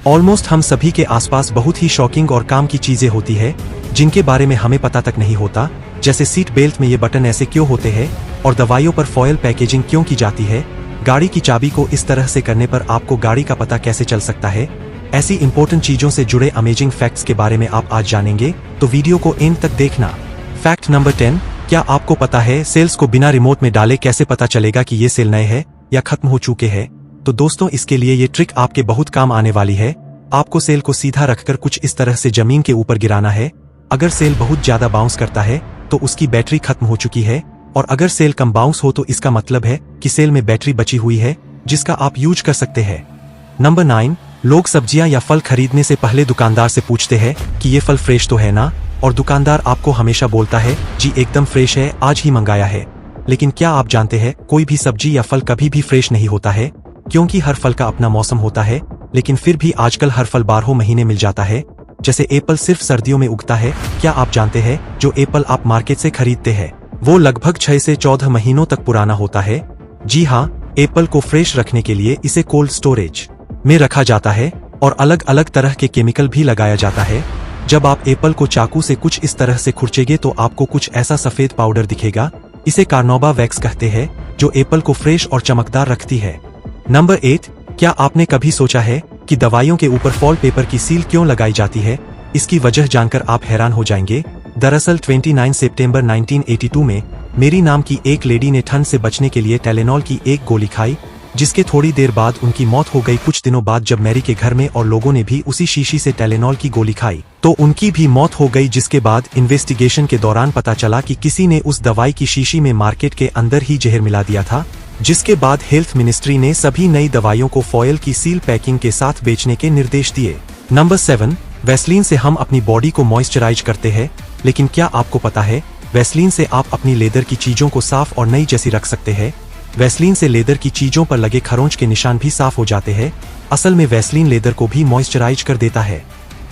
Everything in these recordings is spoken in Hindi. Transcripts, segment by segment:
ऑलमोस्ट हम सभी के आसपास बहुत ही शॉकिंग और काम की चीजें होती है जिनके बारे में हमें पता तक नहीं होता, जैसे सीट बेल्ट में ये बटन ऐसे क्यों होते हैं और दवाइयों पर फॉयल पैकेजिंग क्यों की जाती है। गाड़ी की चाबी को इस तरह से करने पर आपको गाड़ी का पता कैसे चल सकता है। ऐसी इंपॉर्टेंट चीजों से जुड़े अमेजिंग फैक्ट्स के बारे में आप आज जानेंगे, तो वीडियो को एंड तक देखना। फैक्ट नंबर 10, क्या आपको पता है सेल्स को बिना रिमोट में डाले कैसे पता चलेगा कि ये सेल नए हैं या खत्म हो चुके हैं। तो दोस्तों, इसके लिए ये ट्रिक आपके बहुत काम आने वाली है। आपको सेल को सीधा रखकर कुछ इस तरह से जमीन के ऊपर गिराना है। अगर सेल बहुत ज्यादा बाउंस करता है तो उसकी बैटरी खत्म हो चुकी है, और अगर सेल कम बाउंस हो तो इसका मतलब है कि सेल में बैटरी बची हुई है जिसका आप यूज कर सकते हैं। नंबर 9, लोग सब्जियां या फल खरीदने से पहले दुकानदार से पूछते हैं कि ये फल फ्रेश तो है ना, और दुकानदार आपको हमेशा बोलता है जी एकदम फ्रेश है, आज ही मंगाया है। लेकिन क्या आप जानते हैं कोई भी सब्जी या फल कभी भी फ्रेश नहीं होता है, क्योंकि हर फल का अपना मौसम होता है। लेकिन फिर भी आजकल हर फल 12 महीने मिल जाता है। जैसे एप्पल सिर्फ सर्दियों में उगता है। क्या आप जानते हैं जो एप्पल आप मार्केट से खरीदते हैं वो लगभग 6 से 14 महीनों तक पुराना होता है। जी हाँ, एप्पल को फ्रेश रखने के लिए इसे कोल्ड स्टोरेज में रखा जाता है और अलग अलग तरह के केमिकल भी लगाया जाता है। जब आप एप्पल को चाकू से कुछ इस तरह से खुरचेंगे तो आपको कुछ ऐसा सफेद पाउडर दिखेगा। इसे कार्नोबा वैक्स कहते हैं, जो एप्पल को फ्रेश और चमकदार रखती है। नंबर 8, क्या आपने कभी सोचा है कि दवाइयों के ऊपर फॉल पेपर की सील क्यों लगाई जाती है? इसकी वजह जानकर आप हैरान हो जाएंगे। दरअसल 29 सितंबर 1982 में मेरी नाम की एक लेडी ने ठंड से बचने के लिए टाइलेनॉल की एक गोली खाई, जिसके थोड़ी देर बाद उनकी मौत हो गई। कुछ दिनों बाद जब मैरी के घर में और लोगों ने भी उसी शीशी से टाइलेनॉल की गोली खाई तो उनकी भी मौत हो गई, जिसके बाद इन्वेस्टिगेशन के दौरान पता चला कि किसी ने उस दवाई की शीशी में मार्केट के अंदर ही जहर मिला दिया था। जिसके बाद हेल्थ मिनिस्ट्री ने सभी नई दवाइयों को फॉयल की सील पैकिंग के साथ बेचने के निर्देश दिए। नंबर 7, वैसलीन से हम अपनी बॉडी को मॉइस्चराइज करते हैं, लेकिन क्या आपको पता है वैसलीन से आप अपनी लेदर की चीजों को साफ और नई जैसी रख सकते हैं। वैसलीन से लेदर की चीजों पर लगे खरोंच के निशान भी साफ हो जाते हैं। असल में वैसलीन लेदर को भी मॉइस्चराइज कर देता है।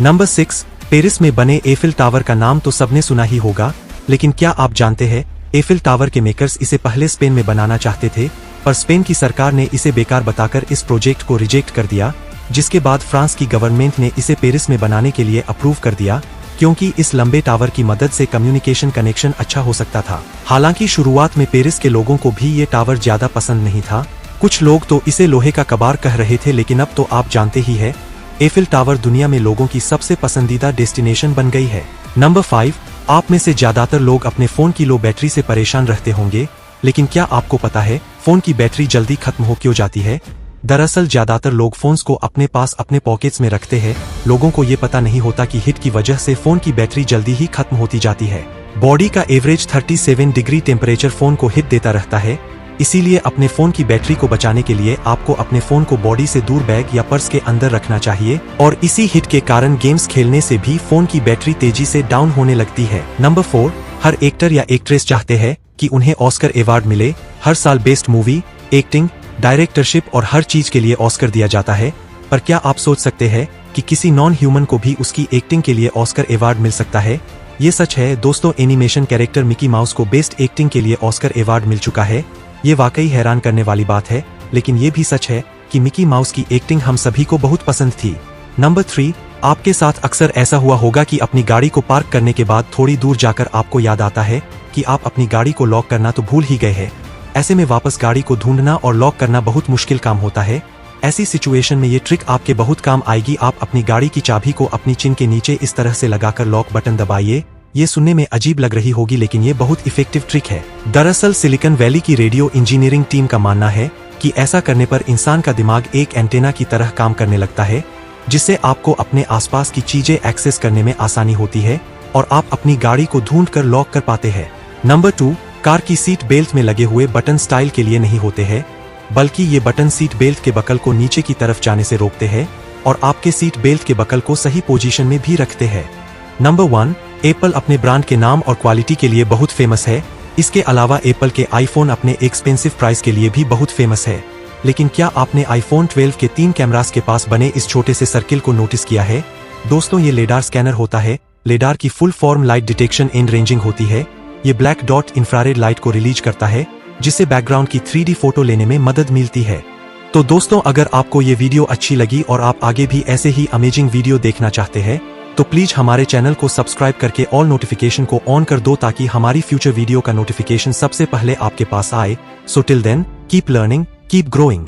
नंबर 6, पेरिस में बने एफिल टावर का नाम तो सबने सुना ही होगा, लेकिन क्या आप जानते हैं एफिल टावर के मेकर्स इसे पहले स्पेन में बनाना चाहते थे, पर स्पेन की सरकार ने इसे बेकार बताकर इस प्रोजेक्ट को रिजेक्ट कर दिया। जिसके बाद फ्रांस की गवर्नमेंट ने इसे पेरिस में बनाने के लिए अप्रूव कर दिया, क्योंकि इस लंबे टावर की मदद से कम्युनिकेशन कनेक्शन अच्छा हो सकता था। हालांकि शुरुआत में पेरिस के लोगों को भी ये टावर ज्यादा पसंद नहीं था। कुछ लोग तो इसे लोहे का कबाड़ कह रहे थे, लेकिन अब तो आप जानते ही है एफिल टावर दुनिया में लोगों की सबसे पसंदीदा डेस्टिनेशन बन गई है। नंबर 5, आप में से ज्यादातर लोग अपने फोन की लो बैटरी से परेशान रहते होंगे, लेकिन क्या आपको पता है फोन की बैटरी जल्दी खत्म हो क्यों जाती है? दरअसल ज्यादातर लोग फोन्स को अपने पास अपने पॉकेट्स में रखते हैं। लोगों को ये पता नहीं होता कि हीट की वजह से फोन की बैटरी जल्दी ही खत्म होती जाती है। बॉडी का एवरेज 37 डिग्री टेम्परेचर फोन को हिट देता रहता है। इसीलिए अपने फोन की बैटरी को बचाने के लिए आपको अपने फोन को बॉडी से दूर बैग या पर्स के अंदर रखना चाहिए, और इसी हिट के कारण गेम्स खेलने से भी फोन की बैटरी तेजी से डाउन होने लगती है। नंबर 4, हर एक्टर या एक्ट्रेस चाहते हैं कि उन्हें ऑस्कर अवार्ड मिले। हर साल बेस्ट मूवी, एक्टिंग, डायरेक्टरशिप और हर चीज के लिए ऑस्कर दिया जाता है, पर क्या आप सोच सकते हैं कि किसी नॉन ह्यूमन को भी उसकी एक्टिंग के लिए ऑस्कर अवार्ड मिल सकता है? ये सच है दोस्तों। एनिमेशन कैरेक्टर मिकी माउस को बेस्ट एक्टिंग के लिए ऑस्कर अवार्ड मिल चुका है। ये वाकई हैरान करने वाली बात है, लेकिन ये भी सच है कि मिकी माउस की एक्टिंग हम सभी को बहुत पसंद थी। नंबर 3, आपके साथ अक्सर ऐसा हुआ होगा कि अपनी गाड़ी को पार्क करने के बाद थोड़ी दूर जाकर आपको याद आता है कि आप अपनी गाड़ी को लॉक करना तो भूल ही गए हैं। ऐसे में वापस गाड़ी को ढूंढना और लॉक करना बहुत मुश्किल काम होता है। ऐसी सिचुएशन में ये ट्रिक आपके बहुत काम आएगी। आप अपनी गाड़ी की चाबी को अपनी चिन के नीचे इस तरह से लगाकर लॉक बटन दबाइए। ये सुनने में अजीब लग रही होगी, लेकिन ये बहुत इफेक्टिव ट्रिक है। दरअसल सिलिकॉन वैली की रेडियो इंजीनियरिंग टीम का मानना है कि ऐसा करने पर इंसान का दिमाग एक एंटेना की तरह काम करने लगता है, जिससे आपको अपने आसपास की चीजें एक्सेस करने में आसानी होती है और आप अपनी गाड़ी को ढूंढकर लॉक कर पाते हैं। नंबर 2, कार की सीट बेल्ट में लगे हुए बटन स्टाइल के लिए नहीं होते हैं, बल्कि ये बटन सीट बेल्ट के बकल को नीचे की तरफ जाने से रोकते हैं और आपके सीट बेल्ट के बकल को सही पोजीशन में भी रखते हैं। नंबर 1, एप्पल अपने ब्रांड के नाम और क्वालिटी के लिए बहुत फेमस है। इसके अलावा एप्पल के आईफोन अपने एक्सपेंसिव प्राइस के लिए भी बहुत फेमस है। लेकिन क्या आपने आईफोन 12 के 3 कैमरास के पास बने इस छोटे से सर्किल को नोटिस किया है? दोस्तों, ये लेडार स्कैनर होता है। लेडार की full form light detection and ranging होती है। ये ब्लैक डॉट इंफ्रारेड लाइट को रिलीज करता है, जिससे बैकग्राउंड की 3D फोटो लेने में मदद मिलती है। तो दोस्तों, अगर आपको ये वीडियो अच्छी लगी और आप आगे भी ऐसे ही अमेजिंग वीडियो देखना चाहते हैं तो प्लीज हमारे चैनल को सब्सक्राइब करके ऑल नोटिफिकेशन को ऑन कर दो ताकि हमारी फ्यूचर वीडियो का नोटिफिकेशन सबसे पहले आपके पास आए। So till then, keep learning, keep growing.